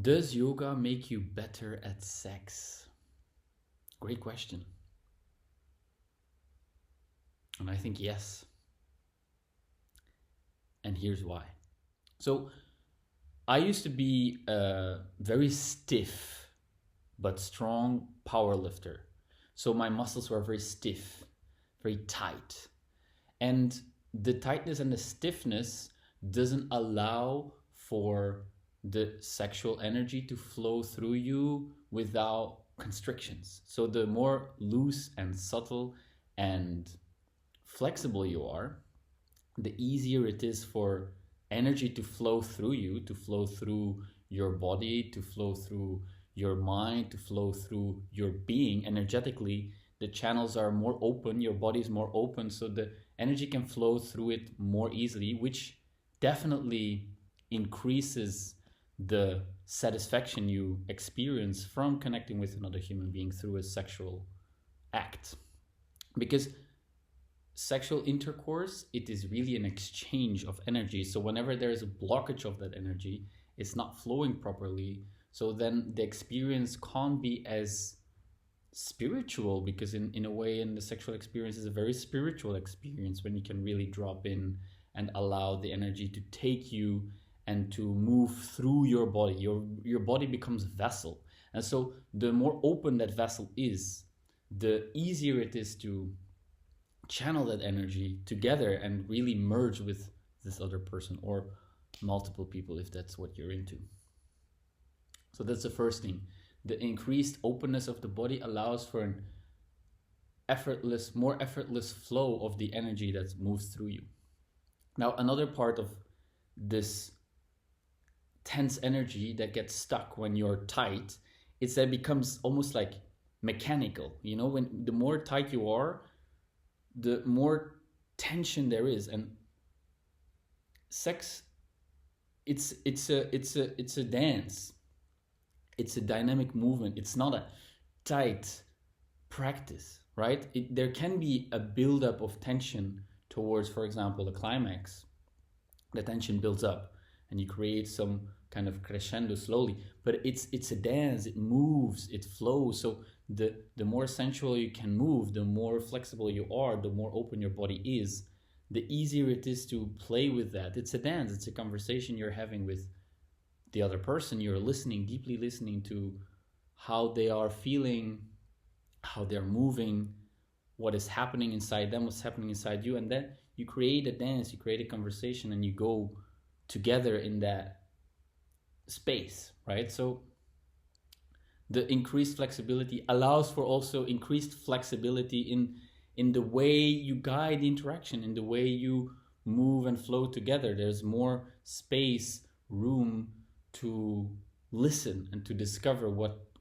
Does yoga make you better at sex? Great question. And I think yes. And here's why. So, I used to be a very stiff but strong power lifter. So, my muscles were very stiff, very tight. And the tightness and the stiffness doesn't allow for the sexual energy to flow through you without constrictions. So the more loose and subtle and flexible you are, the easier it is for energy to flow through you, to flow through your body, to flow through your mind, to flow through your being energetically. The channels are more open, your body is more open, so the energy can flow through it more easily, which definitely increases the satisfaction you experience from connecting with another human being through a sexual act. Because sexual intercourse, it is really an exchange of energy. So whenever there is a blockage of that energy, it's not flowing properly. So then the experience can't be as spiritual, because in a way, in the sexual experience is a very spiritual experience when you can really drop in and allow the energy to take you and to move through your body. Your body becomes a vessel. And so the more open that vessel is, the easier it is to channel that energy together and really merge with this other person or multiple people if that's what you're into. So that's the first thing. The increased openness of the body allows for an more effortless flow of the energy that moves through you. Now, another part of this tense energy that gets stuck when you're tight is that it becomes almost like mechanical. You know, when the more tight you are, the more tension there is. And sex, it's a dance. It's a dynamic movement. It's not a tight practice, right? There can be a buildup of tension towards, for example, a climax. The tension builds up and you create some kind of crescendo slowly. But it's a dance. It moves. It flows. So the more sensual you can move, the more flexible you are, the more open your body is, the easier it is to play with that. It's a dance. It's a conversation you're having with the other person. You're listening, deeply listening to how they are feeling, how they're moving, what is happening inside them, what's happening inside you. And then you create a dance, you create a conversation, and you go together in that space, right? So the increased flexibility allows for also increased flexibility in the way you guide the interaction, in the way you move and flow together. There's more space, room to listen and to discover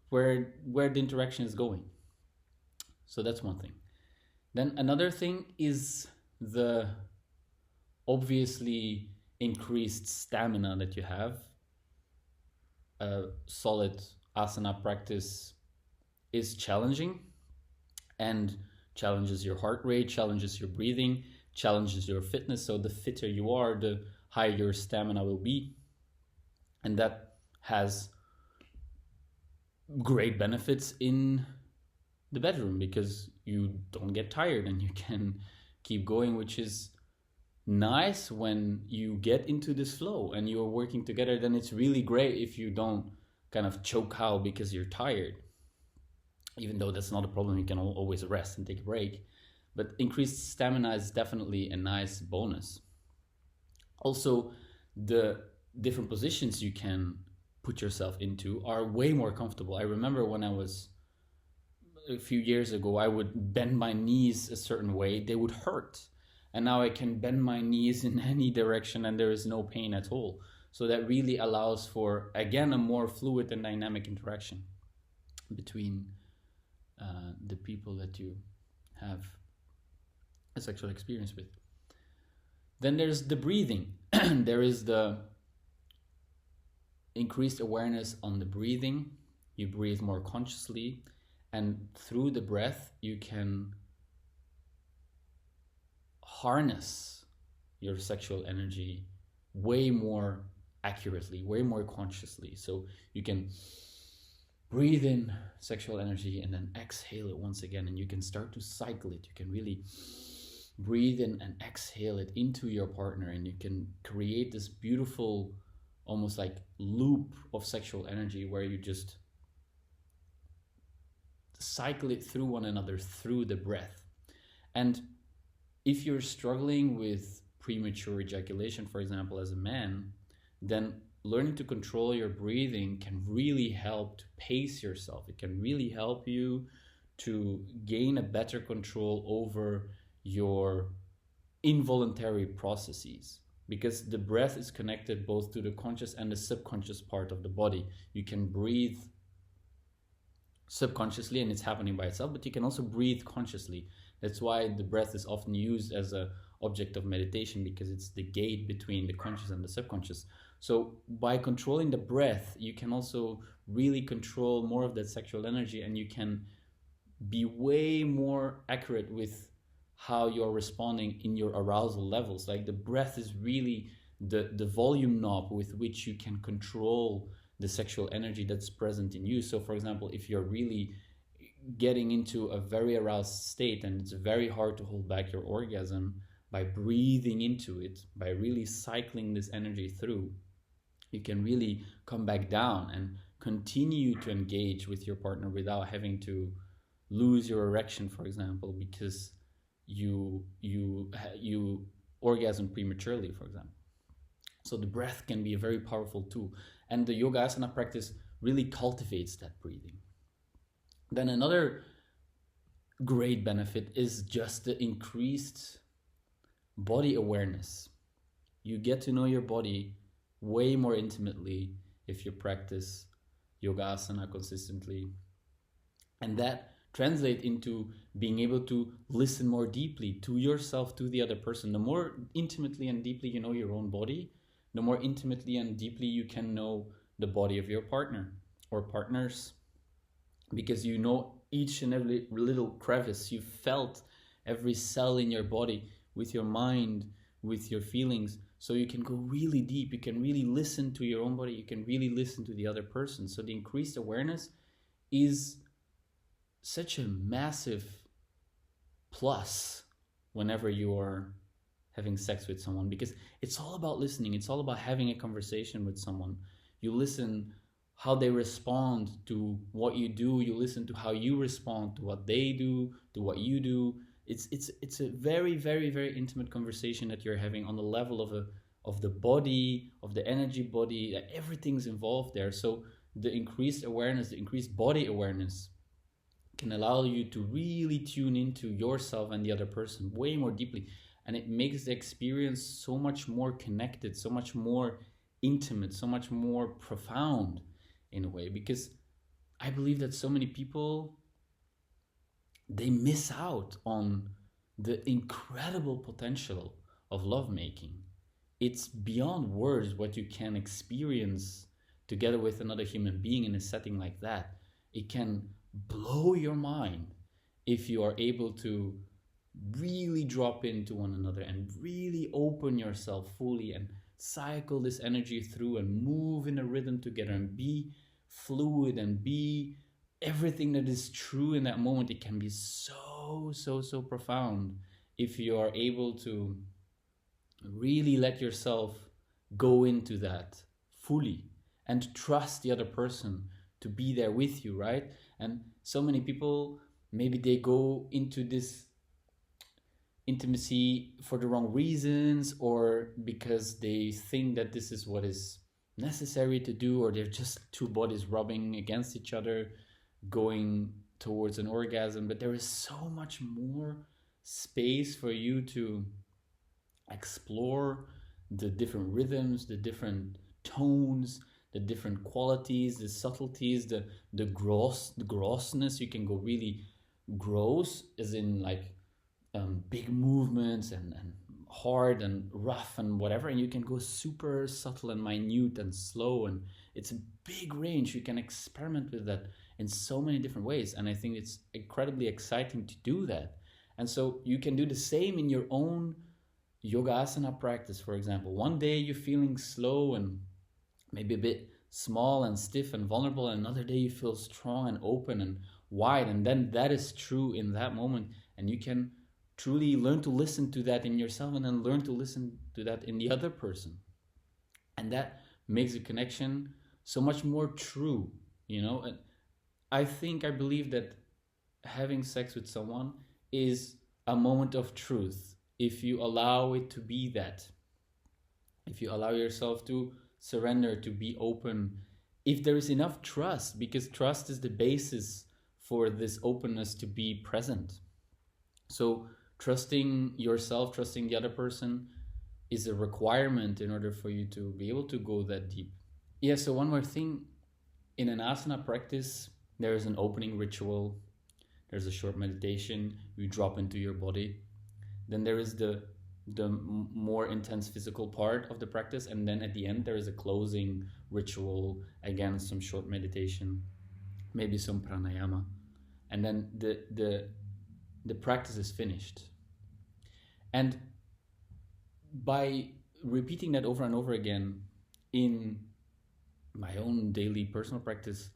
where the interaction is going. So that's one thing. Then another thing is the obviously increased stamina that you have. A solid asana practice is challenging and challenges your heart rate, challenges your breathing, challenges your fitness. So the fitter you are, the higher your stamina will be. And that has great benefits in the bedroom because you don't get tired and you can keep going, which is nice when you get into this flow and you're working together. Then it's really great if you don't kind of choke out because you're tired. Even though that's not a problem, you can always rest and take a break. But increased stamina is definitely a nice bonus. Also, the different positions you can put yourself into are way more comfortable. I remember when I was a few years ago, I would bend my knees a certain way, they would hurt. And now I can bend my knees in any direction and there is no pain at all. So that really allows for, again, a more fluid and dynamic interaction between the people that you have a sexual experience with. Then there's the breathing. There is the increased awareness on the breathing. You breathe more consciously, and through the breath you can harness your sexual energy way more accurately, way more consciously. So you can breathe in sexual energy and then exhale it once again, and you can start to cycle it. You can really breathe in and exhale it into your partner, and you can create this beautiful, almost like loop of sexual energy where you just cycle it through one another through the breath. And if you're struggling with premature ejaculation, for example, as a man, then learning to control your breathing can really help to pace yourself. It can really help you to gain a better control over your involuntary processes, because the breath is connected both to the conscious and the subconscious part of the body. You can breathe subconsciously and it's happening by itself, but you can also breathe consciously. That's why the breath is often used as an object of meditation, because it's the gate between the conscious and the subconscious. So by controlling the breath, you can also really control more of that sexual energy, and you can be way more accurate with how you're responding in your arousal levels. Like the breath is really the volume knob with which you can control the sexual energy that's present in you. So for example, if you're really getting into a very aroused state and it's very hard to hold back your orgasm, by breathing into it, by really cycling this energy through, you can really come back down and continue to engage with your partner without having to lose your erection, for example, because you orgasm prematurely, for example. So the breath can be a very powerful tool, and the yoga asana practice really cultivates that breathing. Then another great benefit is just the increased body awareness. You get to know your body way more intimately if you practice yoga asana consistently, and that translate into being able to listen more deeply to yourself, to the other person. The more intimately and deeply you know your own body, the more intimately and deeply you can know the body of your partner or partners, because you know each and every little crevice. You felt every cell in your body with your mind, with your feelings. So you can go really deep. You can really listen to your own body. You can really listen to the other person. So the increased awareness is such a massive plus whenever you are having sex with someone, because it's all about listening. It's all about having a conversation with someone. You listen how they respond to what you do. You listen to how you respond to what they do, to what you do. It's a very, very, very intimate conversation that you're having on the level of the body, of the energy body. Everything's involved there. So the increased awareness, the increased body awareness, can allow you to really tune into yourself and the other person way more deeply. And it makes the experience so much more connected, so much more intimate, so much more profound in a way. Because I believe that so many people, they miss out on the incredible potential of lovemaking. It's beyond words what you can experience together with another human being in a setting like that. It can blow your mind if you are able to really drop into one another and really open yourself fully and cycle this energy through and move in a rhythm together and be fluid and be everything that is true in that moment. It can be so profound if you are able to really let yourself go into that fully and trust the other person to be there with you, right? And so many people, maybe they go into this intimacy for the wrong reasons, or because they think that this is what is necessary to do, or they're just two bodies rubbing against each other going towards an orgasm. But there is so much more space for you to explore the different rhythms, the different tones, the different qualities, the subtleties, the grossness. You can go really gross, as in like big movements and hard and rough and whatever, and you can go super subtle and minute and slow, and it's a big range. You can experiment with that in so many different ways, and I think it's incredibly exciting to do that. And so you can do the same in your own yoga asana practice. For example, one day you're feeling slow and maybe a bit small and stiff and vulnerable, and another day you feel strong and open and wide, and then that is true in that moment, and you can truly learn to listen to that in yourself, and then learn to listen to that in the other person, and that makes a connection so much more true, you know. And I believe that having sex with someone is a moment of truth if you allow it to be that, if you allow yourself to surrender, to be open, if there is enough trust, because trust is the basis for this openness to be present. So trusting yourself, trusting the other person is a requirement in order for you to be able to go that deep. Yeah, so one more thing, in an asana practice, there is an opening ritual, there's a short meditation, you drop into your body. Then there is the more intense physical part of the practice, and then at the end there is a closing ritual, again some short meditation, maybe some pranayama, and then the practice is finished. And by repeating that over and over again in my own daily personal practice,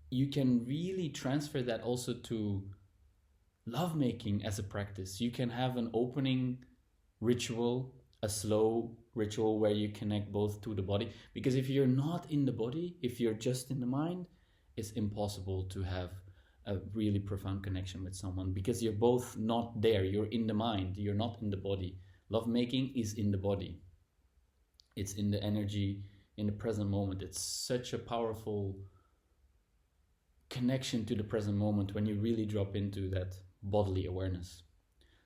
you can really transfer that also to lovemaking as a practice. You can have an opening ritual, a slow ritual where you connect both to the body, because if you're not in the body, if you're just in the mind, it's impossible to have a really profound connection with someone, because you're both not there. You're in the mind, you're not in the body. Lovemaking is in the body, it's in the energy, in the present moment. It's such a powerful connection to the present moment when you really drop into that bodily awareness.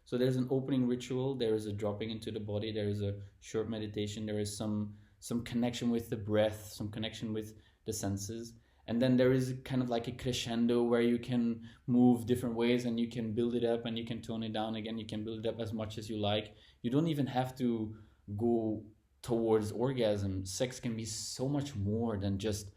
So there's an opening ritual, there is a dropping into the body, there is a short meditation, there is some connection with the breath, some connection with the senses, and then there is kind of like a crescendo where you can move different ways, and you can build it up and you can tone it down again, you can build it up as much as you like. You don't even have to go towards orgasm. Sex can be so much more than just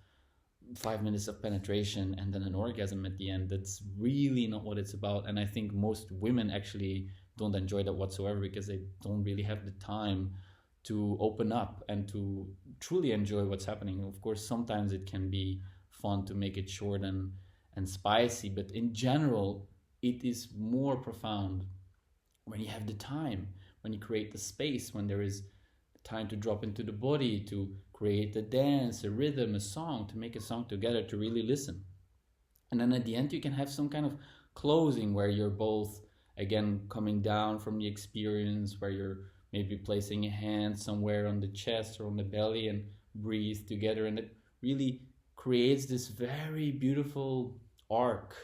5 minutes of penetration and then an orgasm at the end. That's really not what it's about. And I think most women actually don't enjoy that whatsoever, because they don't really have the time to open up and to truly enjoy what's happening. Of course, sometimes it can be fun to make it short and spicy, but in general, it is more profound when you have the time, when you create the space, when there is time to drop into the body, to create a dance, a rhythm, a song, to make a song together, to really listen. And then at the end, you can have some kind of closing where you're both, again, coming down from the experience, where you're maybe placing a hand somewhere on the chest or on the belly and breathe together. And it really creates this very beautiful arc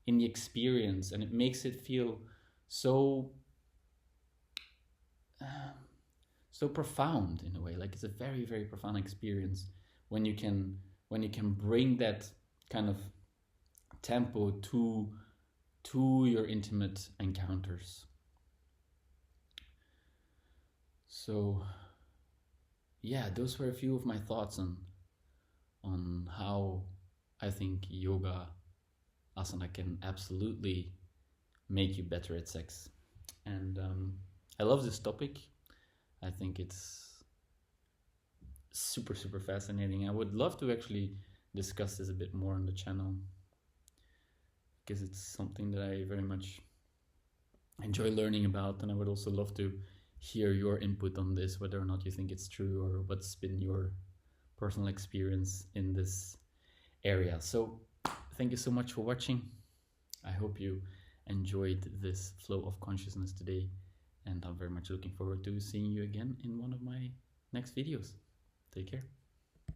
in the experience, and it makes it feel so profound in a way. Like, it's a very, very profound experience when you can bring that kind of tempo to your intimate encounters. So yeah, those were a few of my thoughts on how I think yoga asana can absolutely make you better at sex. And I love this topic. I think it's super, super fascinating. I would love to actually discuss this a bit more on the channel, because it's something that I very much enjoy learning about, and I would also love to hear your input on this, whether or not you think it's true or what's been your personal experience in this area. So thank you so much for watching. I hope you enjoyed this flow of consciousness today, and I'm very much looking forward to seeing you again in one of my next videos. Take care.